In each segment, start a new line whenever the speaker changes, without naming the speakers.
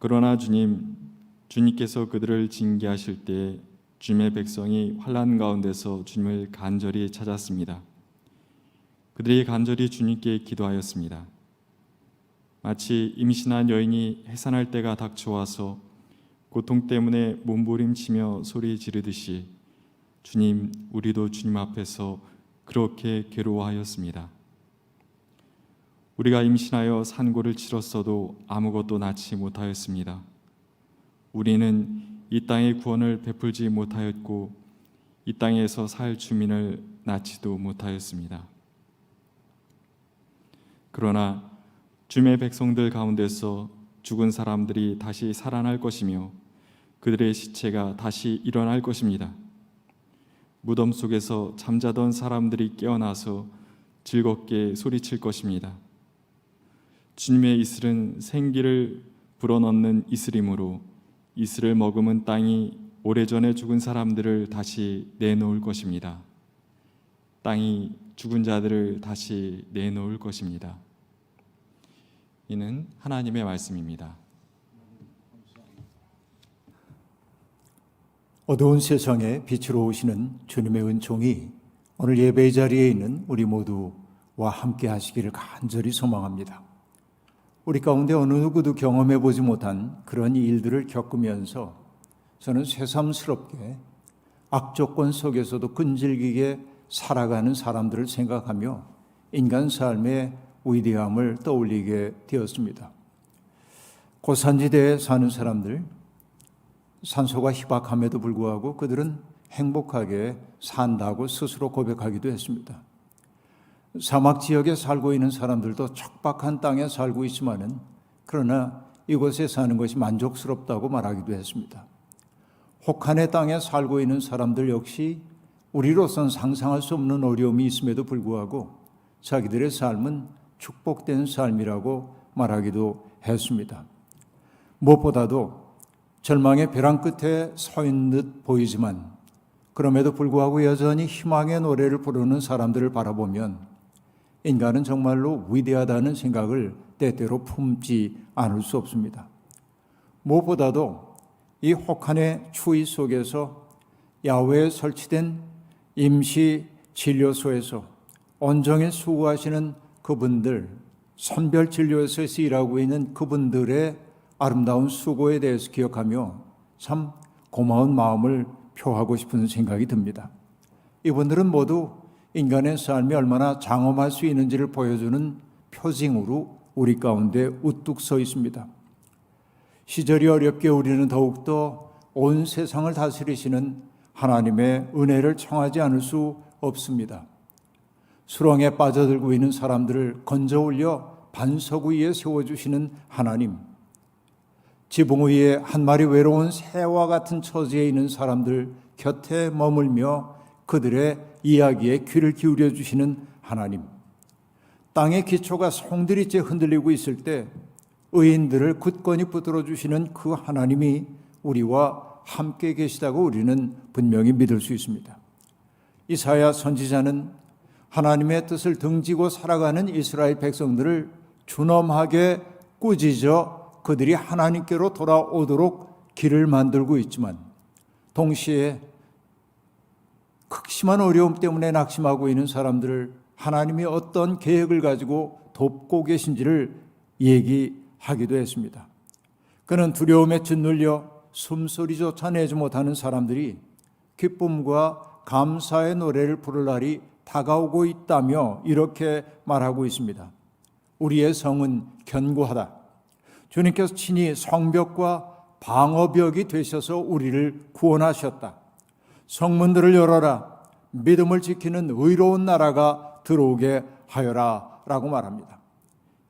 그러나 주님께서 그들을 징계하실 때 주님의 백성이 환난 가운데서 주님을 간절히 찾았습니다. 그들이 간절히 주님께 기도하였습니다. 마치 임신한 여인이 해산할 때가 닥쳐와서 고통 때문에 몸부림치며 소리 지르듯이 주님, 우리도 주님 앞에서 그렇게 괴로워하였습니다. 우리가 임신하여 산고를 치렀어도 아무것도 낳지 못하였습니다. 우리는 이 땅의 구원을 베풀지 못하였고 이 땅에서 살 주민을 낳지도 못하였습니다. 그러나 주님의 백성들 가운데서 죽은 사람들이 다시 살아날 것이며 그들의 시체가 다시 일어날 것입니다. 무덤 속에서 잠자던 사람들이 깨어나서 즐겁게 소리칠 것입니다. 주님의 이슬은 생기를 불어넣는 이슬이므로 이슬을 머금은 땅이 오래전에 죽은 사람들을 다시 내놓을 것입니다. 땅이 죽은 자들을 다시 내놓을 것입니다. 이는 하나님의 말씀입니다.
어두운 세상에 빛으로 오시는 주님의 은총이 오늘 예배 자리에 있는 우리 모두와 함께 하시기를 간절히 소망합니다. 우리 가운데 어느 누구도 경험해 보지 못한 그런 일들을 겪으면서 저는 새삼스럽게 악조건 속에서도 끈질기게 살아가는 사람들을 생각하며 인간 삶의 위대함을 떠올리게 되었습니다. 고산지대에 사는 사람들, 산소가 희박함에도 불구하고 그들은 행복하게 산다고 스스로 고백하기도 했습니다. 사막 지역에 살고 있는 사람들도 척박한 땅에 살고 있지만은 그러나 이곳에 사는 것이 만족스럽다고 말하기도 했습니다. 혹한의 땅에 살고 있는 사람들 역시 우리로선 상상할 수 없는 어려움이 있음에도 불구하고 자기들의 삶은 축복된 삶이라고 말하기도 했습니다. 무엇보다도 절망의 벼랑 끝에 서 있는 듯 보이지만 그럼에도 불구하고 여전히 희망의 노래를 부르는 사람들을 바라보면 인간은 정말로 위대하다는 생각을 때때로 품지 않을 수 없습니다. 무엇보다도 이 혹한의 추위 속에서 야외에 설치된 임시 진료소에서 온종일 수고하시는 그분들, 선별진료소에서 일하고 있는 그분들의 아름다운 수고에 대해서 기억하며 참 고마운 마음을 표하고 싶은 생각이 듭니다. 이분들은 모두 인간의 삶이 얼마나 장엄할 수 있는지를 보여주는 표징으로 우리 가운데 우뚝 서 있습니다. 시절이 어렵게 우리는 더욱더 온 세상을 다스리시는 하나님의 은혜를 청하지 않을 수 없습니다. 수렁에 빠져들고 있는 사람들을 건져 올려 반석 위에 세워주시는 하나님, 지붕 위에 한 마리 외로운 새와 같은 처지에 있는 사람들 곁에 머물며 그들의 이야기에 귀를 기울여 주시는 하나님, 땅의 기초가 송두리째 흔들리고 있을 때 의인들을 굳건히 붙들어 주시는 그 하나님이 우리와 함께 계시다고 우리는 분명히 믿을 수 있습니다. 이사야 선지자는 하나님의 뜻을 등지고 살아가는 이스라엘 백성들을 준엄하게 꾸짖어 그들이 하나님께로 돌아오도록 길을 만들고 있지만 동시에 극심한 어려움 때문에 낙심하고 있는 사람들을 하나님이 어떤 계획을 가지고 돕고 계신지를 얘기하기도 했습니다. 그는 두려움에 짓눌려 숨소리조차 내지 못하는 사람들이 기쁨과 감사의 노래를 부를 날이 다가오고 있다며 이렇게 말하고 있습니다. 우리의 성은 견고하다. 주님께서 친히 성벽과 방어벽이 되셔서 우리를 구원하셨다. 성문들을 열어라. 믿음을 지키는 의로운 나라가 들어오게 하여라 라고 말합니다.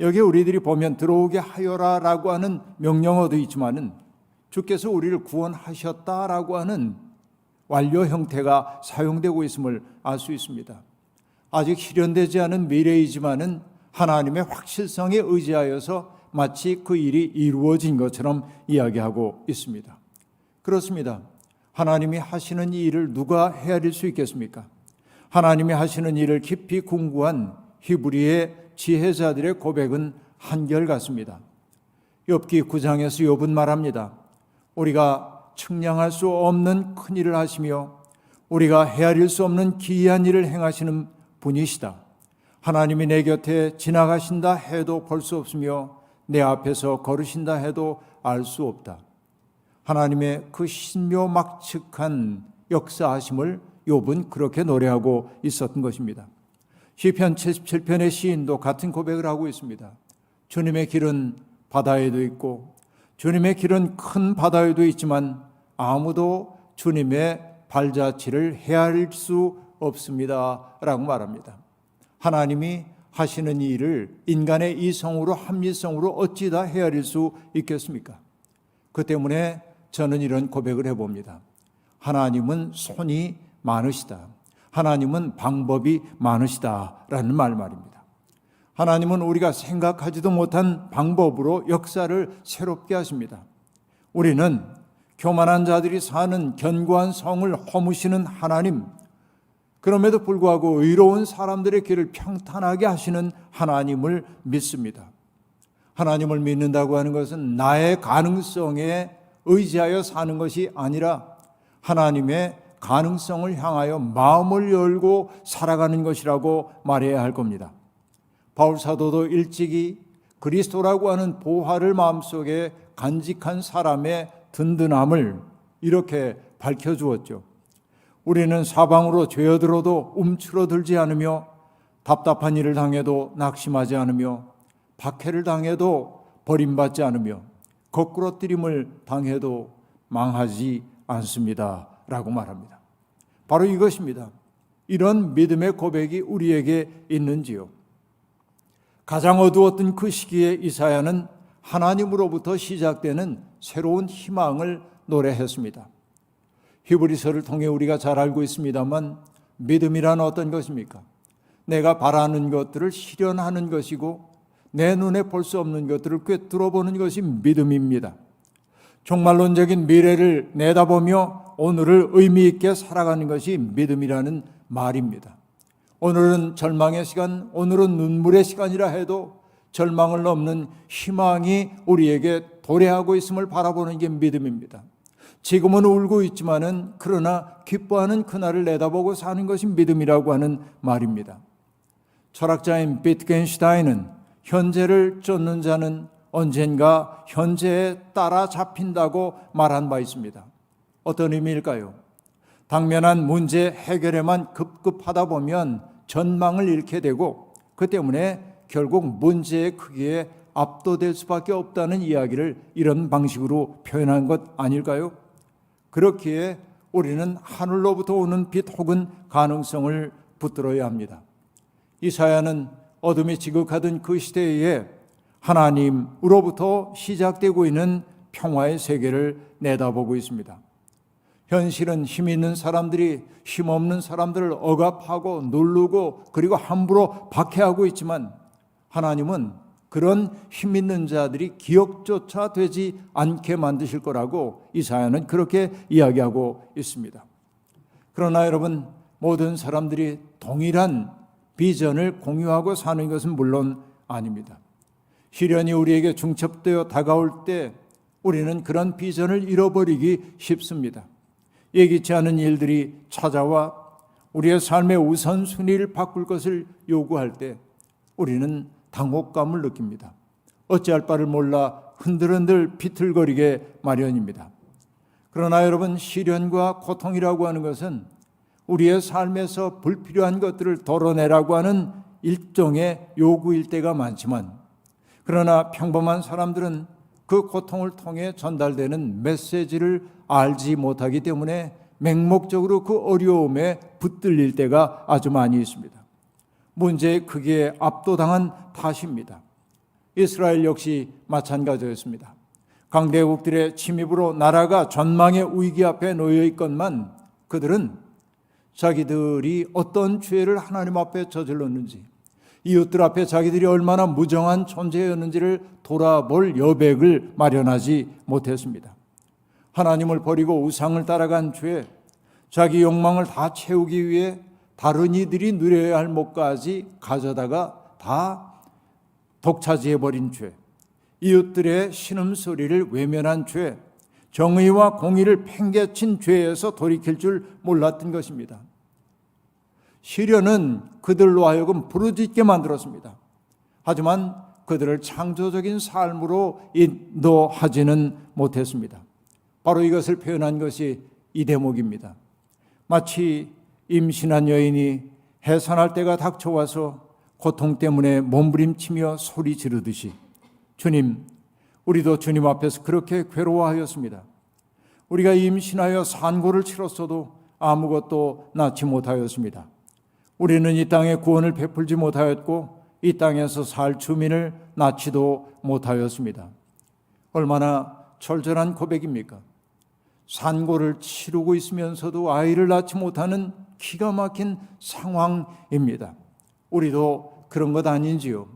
여기 우리들이 보면 들어오게 하여라 라고 하는 명령어도 있지만은 주께서 우리를 구원하셨다라고 하는 완료 형태가 사용되고 있음을 알 수 있습니다. 아직 실현되지 않은 미래이지만은 하나님의 확실성에 의지하여서 마치 그 일이 이루어진 것처럼 이야기하고 있습니다. 그렇습니다. 하나님이 하시는 이 일을 누가 헤아릴 수 있겠습니까? 하나님이 하시는 일을 깊이 궁구한 히브리의 지혜자들의 고백은 한결같습니다. 욥기 9장에서 욥은 말합니다. 우리가 측량할 수 없는 큰 일을 하시며 우리가 헤아릴 수 없는 기이한 일을 행하시는 분이시다. 하나님이 내 곁에 지나가신다 해도 볼 수 없으며 내 앞에서 걸으신다 해도 알 수 없다. 하나님의 그 신묘막측한 역사하심을 욥은 그렇게 노래하고 있었던 것입니다. 시편 77편의 시인도 같은 고백을 하고 있습니다. 주님의 길은 바다에도 있고 주님의 길은 큰 바다에도 있지만 아무도 주님의 발자취를 헤아릴 수 없습니다 라고 말합니다. 하나님이 하시는 일을 인간의 이성으로 합리성으로 어찌 다 헤아릴 수 있겠습니까? 그 때문에 저는 이런 고백을 해봅니다. 하나님은 손이 많으시다. 하나님은 방법이 많으시다라는 말입니다. 하나님은 우리가 생각하지도 못한 방법으로 역사를 새롭게 하십니다. 우리는 교만한 자들이 사는 견고한 성을 허무시는 하나님, 그럼에도 불구하고 의로운 사람들의 길을 평탄하게 하시는 하나님을 믿습니다. 하나님을 믿는다고 하는 것은 나의 가능성에 의지하여 사는 것이 아니라 하나님의 가능성을 향하여 마음을 열고 살아가는 것이라고 말해야 할 겁니다. 바울 사도도 일찍이 그리스도라고 하는 보화를 마음속에 간직한 사람의 든든함을 이렇게 밝혀주었죠. 우리는 사방으로 죄어들어도 움츠러들지 않으며 답답한 일을 당해도 낙심하지 않으며 박해를 당해도 버림받지 않으며 거꾸러뜨림을 당해도 망하지 않습니다 라고 말합니다. 바로 이것입니다. 이런 믿음의 고백이 우리에게 있는지요? 가장 어두웠던 그 시기에 이사야는 하나님으로부터 시작되는 새로운 희망을 노래했습니다. 히브리서를 통해 우리가 잘 알고 있습니다만 믿음이란 어떤 것입니까? 내가 바라는 것들을 실현하는 것이고 내 눈에 볼 수 없는 것들을 꿰뚫어보는 것이 믿음입니다. 종말론적인 미래를 내다보며 오늘을 의미 있게 살아가는 것이 믿음이라는 말입니다. 오늘은 절망의 시간, 오늘은 눈물의 시간이라 해도 절망을 넘는 희망이 우리에게 도래하고 있음을 바라보는 게 믿음입니다. 지금은 울고 있지만은 그러나 기뻐하는 그날을 내다보고 사는 것이 믿음이라고 하는 말입니다. 철학자인 비트겐슈타인은 현재를 쫓는 자는 언젠가 현재에 따라잡힌다고 말한 바 있습니다. 어떤 의미일까요? 당면한 문제 해결에만 급급하다 보면 전망을 잃게 되고 그 때문에 결국 문제의 크기에 압도될 수밖에 없다는 이야기를 이런 방식으로 표현한 것 아닐까요? 그렇기에 우리는 하늘로부터 오는 빛 혹은 가능성을 붙들어야 합니다. 이사야는 어둠이 지극하던 그 시대에 하나님으로부터 시작되고 있는 평화의 세계를 내다보고 있습니다. 현실은 힘 있는 사람들이 힘없는 사람들을 억압하고 누르고 그리고 함부로 박해하고 있지만 하나님은 그런 힘 있는 자들이 기억조차 되지 않게 만드실 거라고 이사야는 그렇게 이야기하고 있습니다. 그러나 여러분, 모든 사람들이 동일한 비전을 공유하고 사는 것은 물론 아닙니다. 시련이 우리에게 중첩되어 다가올 때 우리는 그런 비전을 잃어버리기 쉽습니다. 예기치 않은 일들이 찾아와 우리의 삶의 우선순위를 바꿀 것을 요구할 때 우리는 당혹감을 느낍니다. 어찌할 바를 몰라 흔들흔들 비틀거리게 마련입니다. 그러나 여러분, 시련과 고통이라고 하는 것은 우리의 삶에서 불필요한 것들을 덜어내라고 하는 일종의 요구일 때가 많지만 그러나 평범한 사람들은 그 고통을 통해 전달되는 메시지를 알지 못하기 때문에 맹목적으로 그 어려움에 붙들릴 때가 아주 많이 있습니다. 문제의 크기에 압도당한 탓입니다. 이스라엘 역시 마찬가지였습니다. 강대국들의 침입으로 나라가 전망의 위기 앞에 놓여 있건만 그들은 자기들이 어떤 죄를 하나님 앞에 저질렀는지, 이웃들 앞에 자기들이 얼마나 무정한 존재였는지를 돌아볼 여백을 마련하지 못했습니다. 하나님을 버리고 우상을 따라간 죄, 자기 욕망을 다 채우기 위해 다른 이들이 누려야 할 몫까지 가져다가 다 독차지해버린 죄, 이웃들의 신음소리를 외면한 죄, 정의와 공의를 팽개친 죄에서 돌이킬 줄 몰랐던 것입니다. 시련은 그들로 하여금 부르짖게 만들었습니다. 하지만 그들을 창조적인 삶으로 인도하지는 못했습니다. 바로 이것을 표현한 것이 이 대목입니다. 마치 임신한 여인이 해산할 때가 닥쳐와서 고통 때문에 몸부림치며 소리 지르듯이 주님, 우리도 주님 앞에서 그렇게 괴로워하였습니다. 우리가 임신하여 산고를 치렀어도 아무것도 낳지 못하였습니다. 우리는 이 땅에 구원을 베풀지 못하였고 이 땅에서 살 주민을 낳지도 못하였습니다. 얼마나 절절한 고백입니까? 산고를 치르고 있으면서도 아이를 낳지 못하는 기가 막힌 상황입니다. 우리도 그런 것 아닌지요?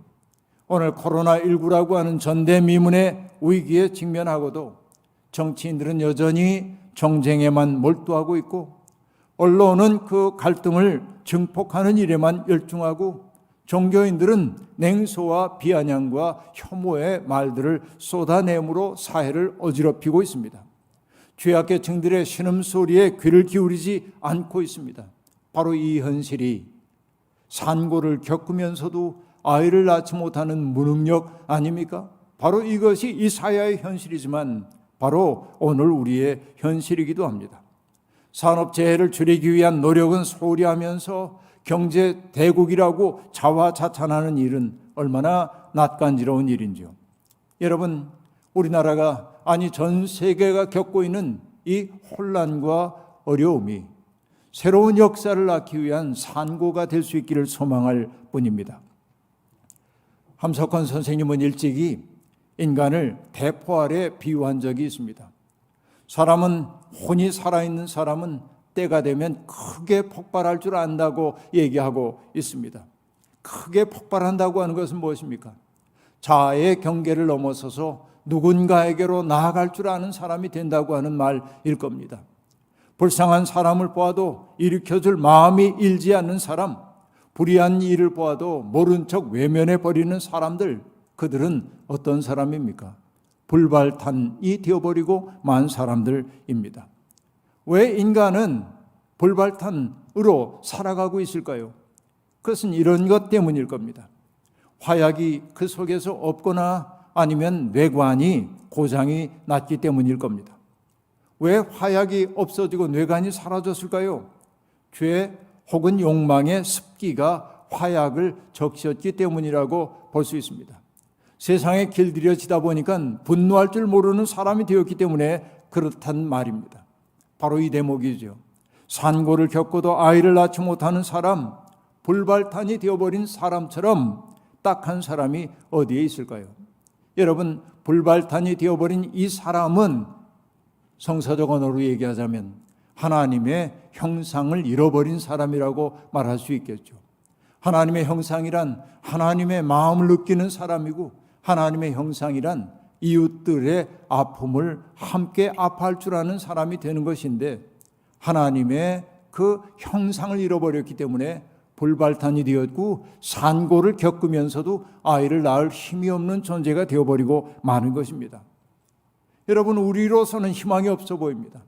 오늘 코로나19라고 하는 전대미문의 위기에 직면하고도 정치인들은 여전히 정쟁에만 몰두하고 있고 언론은 그 갈등을 증폭하는 일에만 열중하고 종교인들은 냉소와 비아냥과 혐오의 말들을 쏟아내므로 사회를 어지럽히고 있습니다. 죄악계층들의 신음소리에 귀를 기울이지 않고 있습니다. 바로 이 현실이 산고를 겪으면서도 아이를 낳지 못하는 무능력 아닙니까? 바로 이것이 이사야의 현실이지만 바로 오늘 우리의 현실이기도 합니다. 산업재해를 줄이기 위한 노력은 소홀히 하면서 경제 대국이라고 자화자찬하는 일은 얼마나 낯간지러운 일인지요. 여러분, 우리나라가 아니 전 세계가 겪고 있는 이 혼란과 어려움이 새로운 역사를 낳기 위한 산고가 될 수 있기를 소망할 뿐입니다. 함석헌 선생님은 일찍이 인간을 대포 아래 비유한 적이 있습니다. 사람은 혼이 살아있는 사람은 때가 되면 크게 폭발할 줄 안다고 얘기하고 있습니다. 크게 폭발한다고 하는 것은 무엇입니까? 자아의 경계를 넘어서서 누군가에게로 나아갈 줄 아는 사람이 된다고 하는 말일 겁니다. 불쌍한 사람을 보아도 일으켜줄 마음이 일지 않는 사람, 불의한 일을 보아도 모른 척 외면해 버리는 사람들, 그들은 어떤 사람입니까? 불발탄이 되어버리고 만 사람들입니다. 왜 인간은 불발탄으로 살아가고 있을까요? 그것은 이런 것 때문일 겁니다. 화약이 그 속에서 없거나 아니면 뇌관이 고장이 났기 때문일 겁니다. 왜 화약이 없어지고 뇌관이 사라졌을까요? 죄 혹은 욕망의 습기가 화약을 적셨기 때문이라고 볼 수 있습니다. 세상에 길들여지다 보니까 분노할 줄 모르는 사람이 되었기 때문에 그렇단 말입니다. 바로 이 대목이죠. 산고를 겪고도 아이를 낳지 못하는 사람, 불발탄이 되어버린 사람처럼 딱한 사람이 어디에 있을까요? 여러분, 불발탄이 되어버린 이 사람은 성서적 언어로 얘기하자면 하나님의 형상을 잃어버린 사람이라고 말할 수 있겠죠. 하나님의 형상이란 하나님의 마음을 느끼는 사람이고 하나님의 형상이란 이웃들의 아픔을 함께 아파할 줄 아는 사람이 되는 것인데 하나님의 그 형상을 잃어버렸기 때문에 불발탄이 되었고 산고를 겪으면서도 아이를 낳을 힘이 없는 존재가 되어버리고 마는 것입니다. 여러분, 우리로서는 희망이 없어 보입니다.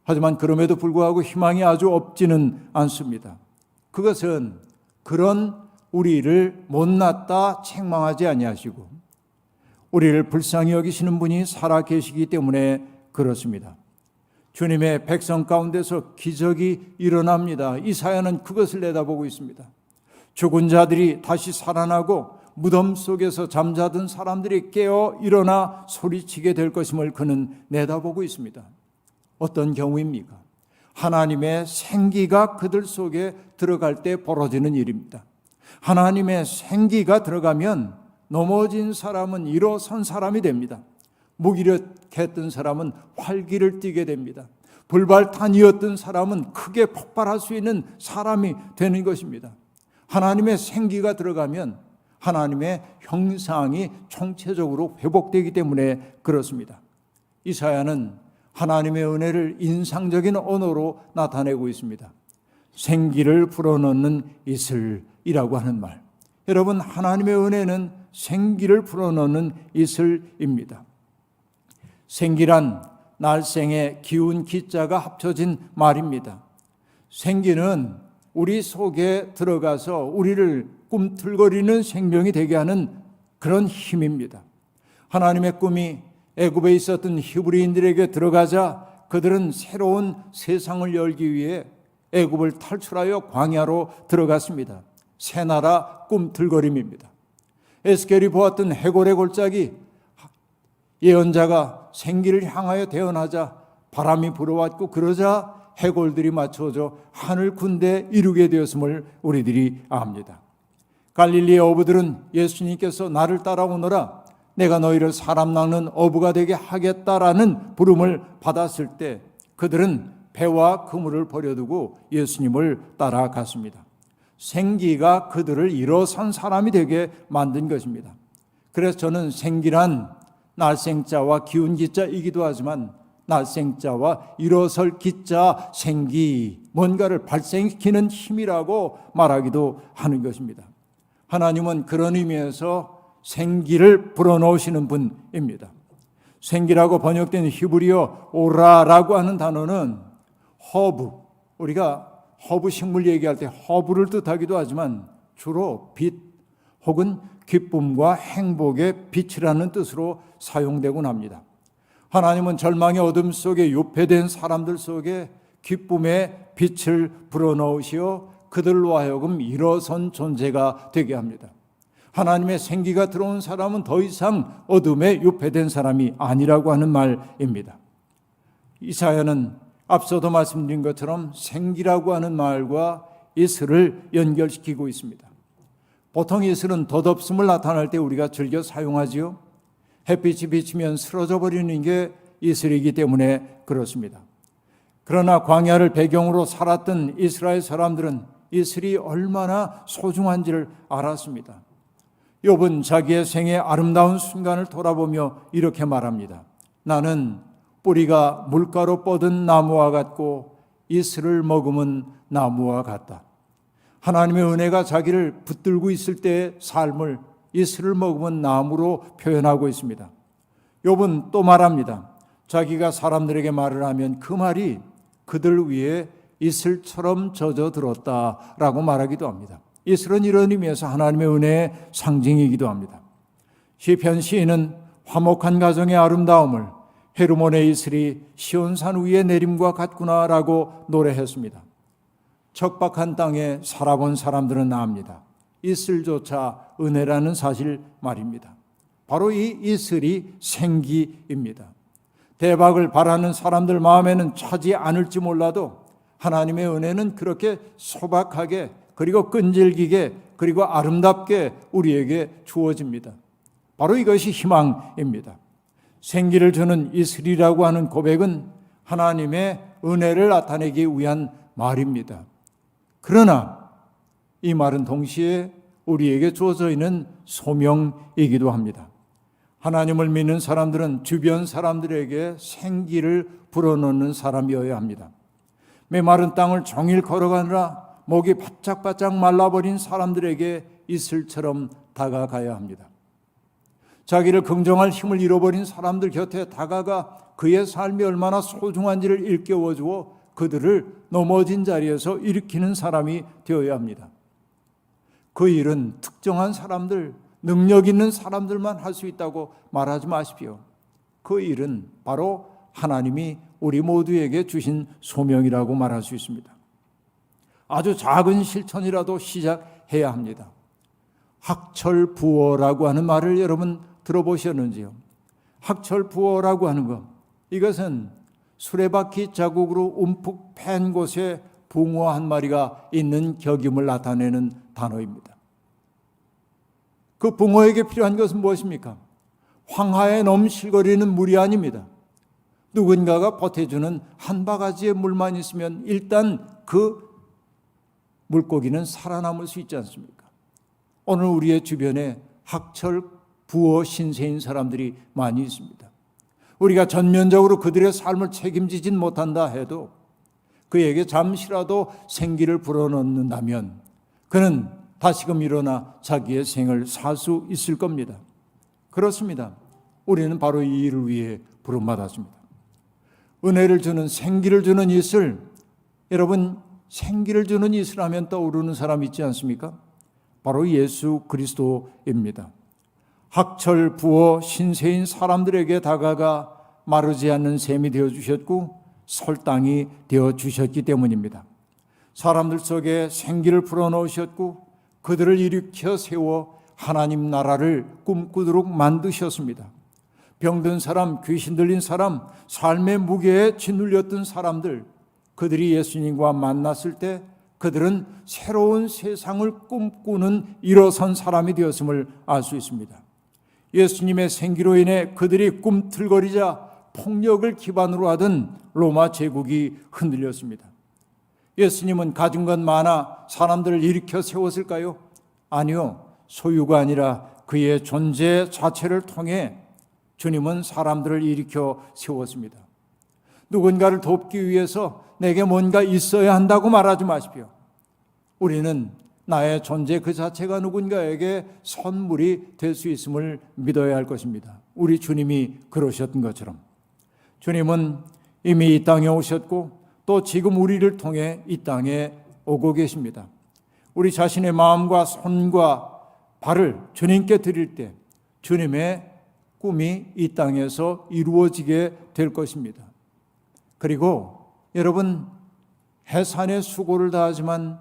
하지만 그럼에도 불구하고 희망이 아주 없지는 않습니다. 그것은 그런 우리를 못났다 책망하지 아니하시고 우리를 불쌍히 여기시는 분이 살아 계시기 때문에 그렇습니다. 주님의 백성 가운데서 기적이 일어납니다. 이사야는 그것을 내다보고 있습니다. 죽은 자들이 다시 살아나고 무덤 속에서 잠자던 사람들이 깨어 일어나 소리치게 될 것임을 그는 내다보고 있습니다. 어떤 경우입니까? 하나님의 생기가 그들 속에 들어갈 때 벌어지는 일입니다. 하나님의 생기가 들어가면 넘어진 사람은 일어선 사람이 됩니다. 무기력했던 사람은 활기를 띠게 됩니다. 불발탄이었던 사람은 크게 폭발할 수 있는 사람이 되는 것입니다. 하나님의 생기가 들어가면 하나님의 형상이 총체적으로 회복되기 때문에 그렇습니다. 이사야는 하나님의 은혜를 인상적인 언어로 나타내고 있습니다. 생기를 불어넣는 이슬이라고 하는 말. 여러분, 하나님의 은혜는 생기를 불어넣는 이슬입니다. 생기란 날생의 기운 기자가 합쳐진 말입니다. 생기는 우리 속에 들어가서 우리를 꿈틀거리는 생명이 되게 하는 그런 힘입니다. 하나님의 꿈이 애굽에 있었던 히브리인들에게 들어가자 그들은 새로운 세상을 열기 위해 애굽을 탈출하여 광야로 들어갔습니다. 새 나라 꿈틀거림입니다. 에스겔이 보았던 해골의 골짜기, 예언자가 생기를 향하여 대언하자 바람이 불어왔고 그러자 해골들이 맞춰져 하늘 군대 이루게 되었음을 우리들이 압니다. 갈릴리의 어부들은 예수님께서 나를 따라오너라 내가 너희를 사람 낚는 어부가 되게 하겠다라는 부름을 받았을 때 그들은 배와 그물을 버려두고 예수님을 따라갔습니다. 생기가 그들을 일어선 사람이 되게 만든 것입니다. 그래서 저는 생기란 날생자와 기운 기자이기도 하지만 날생자와 일어설 기자 생기, 뭔가를 발생시키는 힘이라고 말하기도 하는 것입니다. 하나님은 그런 의미에서 생기를 불어넣으시는 분입니다. 생기라고 번역된 히브리어 오라라고 하는 단어는 허브, 우리가 허브 식물 얘기할 때 허브를 뜻하기도 하지만 주로 빛 혹은 기쁨과 행복의 빛이라는 뜻으로 사용되곤 합니다. 하나님은 절망의 어둠 속에 유폐된 사람들 속에 기쁨의 빛을 불어넣으시어 그들로 하여금 일어선 존재가 되게 합니다. 하나님의 생기가 들어온 사람은 더 이상 어둠에 유폐된 사람이 아니라고 하는 말입니다. 이사야는 앞서도 말씀드린 것처럼 생기라고 하는 말과 이슬을 연결시키고 있습니다. 보통 이슬은 덧없음을 나타낼 때 우리가 즐겨 사용하지요. 햇빛이 비치면 쓰러져 버리는 게 이슬이기 때문에 그렇습니다. 그러나 광야를 배경으로 살았던 이스라엘 사람들은 이슬이 얼마나 소중한지를 알았습니다. 욥은 자기의 생의 아름다운 순간을 돌아보며 이렇게 말합니다. 나는 뿌리가 물가로 뻗은 나무와 같고 이슬을 머금은 나무와 같다. 하나님의 은혜가 자기를 붙들고 있을 때의 삶을 이슬을 머금은 나무로 표현하고 있습니다. 욥은 또 말합니다. 자기가 사람들에게 말을 하면 그 말이 그들 위에 이슬처럼 젖어들었다라고 말하기도 합니다. 이슬은 이런 의미에서 하나님의 은혜의 상징이기도 합니다. 시편 시인은 화목한 가정의 아름다움을 헤르몬의 이슬이 시온산 위에 내림과 같구나라고 노래했습니다. 척박한 땅에 살아본 사람들은 압니다. 이슬조차 은혜라는 사실 말입니다. 바로 이 이슬이 생기입니다. 대박을 바라는 사람들 마음에는 차지 않을지 몰라도 하나님의 은혜는 그렇게 소박하게 그리고 끈질기게 그리고 아름답게 우리에게 주어집니다. 바로 이것이 희망입니다. 생기를 주는 이슬이라고 하는 고백은 하나님의 은혜를 나타내기 위한 말입니다. 그러나 이 말은 동시에 우리에게 주어져 있는 소명이기도 합니다. 하나님을 믿는 사람들은 주변 사람들에게 생기를 불어넣는 사람이어야 합니다. 메마른 땅을 종일 걸어가느라 목이 바짝바짝 말라버린 사람들에게 이슬처럼 다가가야 합니다. 자기를 긍정할 힘을 잃어버린 사람들 곁에 다가가 그의 삶이 얼마나 소중한지를 일깨워주어 그들을 넘어진 자리에서 일으키는 사람이 되어야 합니다. 그 일은 특정한 사람들, 능력 있는 사람들만 할 수 있다고 말하지 마십시오. 그 일은 바로 하나님이 우리 모두에게 주신 소명이라고 말할 수 있습니다. 아주 작은 실천이라도 시작해야 합니다. 학철부어라고 하는 말을 여러분 들어보셨는지요? 학철부어라고 하는 것, 이것은 수레바퀴 자국으로 움푹 팬 곳에 붕어 한 마리가 있는 격임을 나타내는 단어입니다. 그 붕어에게 필요한 것은 무엇입니까? 황하에 넘실거리는 물이 아닙니다. 누군가가 보태주는 한 바가지의 물만 있으면 일단 그 물고기는 살아남을 수 있지 않습니까? 오늘 우리의 주변에 학철 부어 신세인 사람들이 많이 있습니다. 우리가 전면적으로 그들의 삶을 책임지진 못한다 해도 그에게 잠시라도 생기를 불어넣는다면 그는 다시금 일어나 자기의 생을 살 수 있을 겁니다. 그렇습니다. 우리는 바로 이 일을 위해 부름받았습니다. 은혜를 주는, 생기를 주는 이슬, 여러분, 생기를 주는 이슬 하면 떠오르는 사람 있지 않습니까? 바로 예수 그리스도입니다. 학철 부어 신세인 사람들에게 다가가 마르지 않는 샘이 되어주셨고 설당이 되어주셨기 때문입니다. 사람들 속에 생기를 불어넣으셨고 그들을 일으켜 세워 하나님 나라를 꿈꾸도록 만드셨습니다. 병든 사람, 귀신 들린 사람, 삶의 무게에 짓눌렸던 사람들, 그들이 예수님과 만났을 때 그들은 새로운 세상을 꿈꾸는 일어선 사람이 되었음을 알 수 있습니다. 예수님의 생기로 인해 그들이 꿈틀거리자 폭력을 기반으로 하던 로마 제국이 흔들렸습니다. 예수님은 가진 것 많아 사람들을 일으켜 세웠을까요? 아니요. 소유가 아니라 그의 존재 자체를 통해 주님은 사람들을 일으켜 세웠습니다. 누군가를 돕기 위해서 내게 뭔가 있어야 한다고 말하지 마십시오. 우리는 나의 존재 그 자체가 누군가에게 선물이 될 수 있음을 믿어야 할 것입니다. 우리 주님이 그러셨던 것처럼 주님은 이미 이 땅에 오셨고 또 지금 우리를 통해 이 땅에 오고 계십니다. 우리 자신의 마음과 손과 발을 주님께 드릴 때 주님의 꿈이 이 땅에서 이루어지게 될 것입니다. 그리고 여러분, 해산의 수고를 다하지만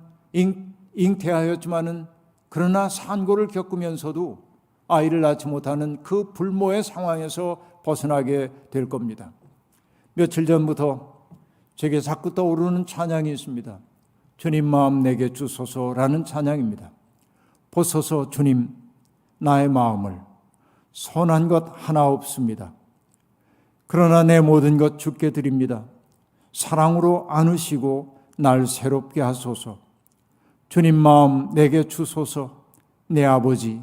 잉태하였지만은 그러나 산고를 겪으면서도 아이를 낳지 못하는 그 불모의 상황에서 벗어나게 될 겁니다. 며칠 전부터 제게 자꾸 떠오르는 찬양이 있습니다. 주님 마음 내게 주소서라는 찬양입니다. 보소서 주님, 나의 마음을 선한 것 하나 없습니다. 그러나 내 모든 것 주께 드립니다. 사랑으로 안으시고 날 새롭게 하소서. 주님 마음 내게 주소서. 내 아버지,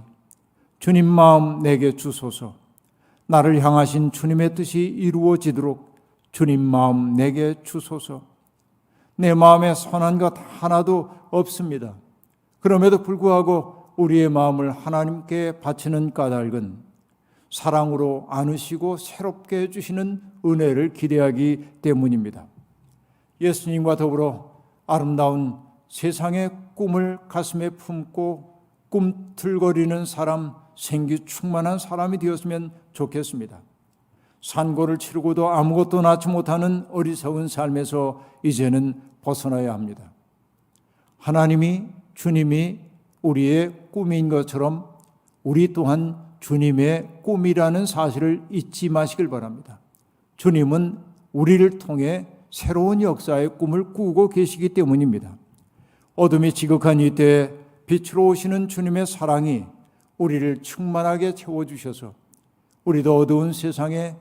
주님 마음 내게 주소서. 나를 향하신 주님의 뜻이 이루어지도록 주님 마음 내게 주소서. 내 마음에 선한 것 하나도 없습니다. 그럼에도 불구하고 우리의 마음을 하나님께 바치는 까닭은 사랑으로 안으시고 새롭게 해주시는 은혜를 기대하기 때문입니다. 예수님과 더불어 아름다운 세상의 꿈을 가슴에 품고 꿈틀거리는 사람, 생기 충만한 사람이 되었으면 좋겠습니다. 산고를 치르고도 아무것도 낳지 못하는 어리석은 삶에서 이제는 벗어나야 합니다. 하나님이, 주님이 우리의 꿈인 것처럼 우리 또한 주님의 꿈이라는 사실을 잊지 마시길 바랍니다. 주님은 우리를 통해 새로운 역사의 꿈을 꾸고 계시기 때문입니다. 어둠이 지극한 이때에 빛으로 오시는 주님의 사랑이 우리를 충만하게 채워주셔서 우리도 어두운 세상에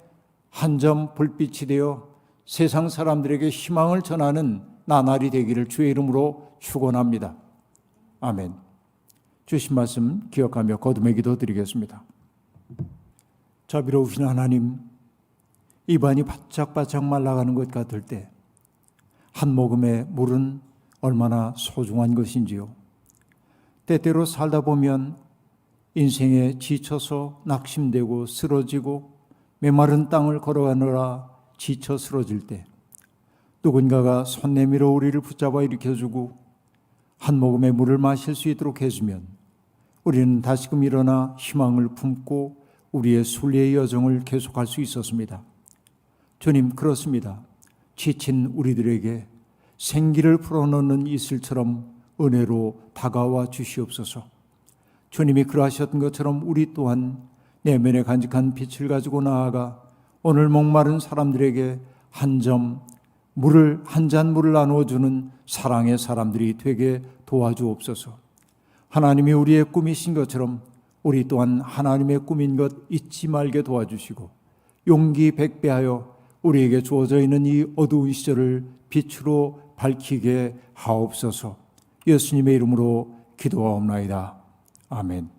한 점 불빛이 되어 세상 사람들에게 희망을 전하는 나날이 되기를 주의 이름으로 축원합니다. 아멘. 주신 말씀 기억하며 거듭의 기도 드리겠습니다. 자비로우신 하나님, 입안이 바짝바짝 말라가는 것 같을 때 한 모금의 물은 얼마나 소중한 것인지요. 때때로 살다 보면 인생에 지쳐서 낙심되고 쓰러지고 메마른 땅을 걸어가느라 지쳐 쓰러질 때 누군가가 손 내밀어 우리를 붙잡아 일으켜주고 한 모금의 물을 마실 수 있도록 해주면 우리는 다시금 일어나 희망을 품고 우리의 순례의 여정을 계속할 수 있었습니다. 주님, 그렇습니다. 지친 우리들에게 생기를 불어넣는 이슬처럼 은혜로 다가와 주시옵소서. 주님이 그러하셨던 것처럼 우리 또한 내면에 간직한 빛을 가지고 나아가 오늘 목마른 사람들에게 한 잔 물을 나누어주는 사랑의 사람들이 되게 도와주옵소서. 하나님이 우리의 꿈이신 것처럼 우리 또한 하나님의 꿈인 것 잊지 말게 도와주시고 용기 백배하여 우리에게 주어져 있는 이 어두운 시절을 빛으로 밝히게 하옵소서. 예수님의 이름으로 기도하옵나이다. 아멘.